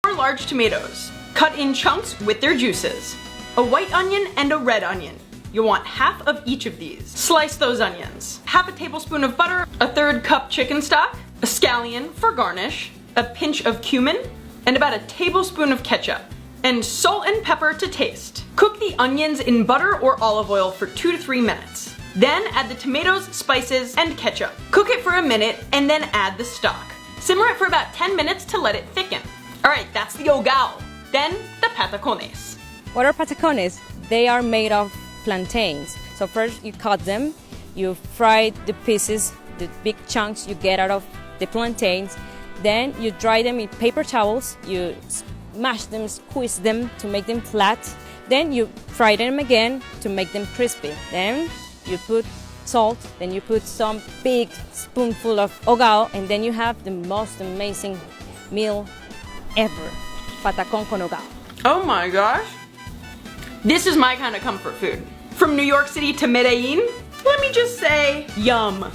4 large tomatoes, cut in chunks with their juices. A white onion and a red onion. You'll want half of each of these. Slice those onions. Half a tablespoon of butter, a 1/3 cup chicken stock, a scallion for garnish, a pinch of cumin, and about a tablespoon of ketchup, and salt and pepper to taste. Cook the onions in butter or olive oil for 2 to 3 minutes. Then add the tomatoes, spices, and ketchup. Cook it for a minute and then add the stock. Simmer it for about 10 minutes to let it thicken. Alright, that's the hogao. Then the patacones. What are patacones? They are made of plantains. So first you cut them, you fry the pieces, the big chunks you get out of the plantains, then you dry them in paper towels, you mash them, squeeze them to make them flat, then you fry them again to make them crispy. Then you put salt, then you put some big spoonful of hogao, and then you have the most amazing meal ever, patacón con hogao. Oh my gosh. This is my kind of comfort food. From New York City to Medellin, let me just say, yum.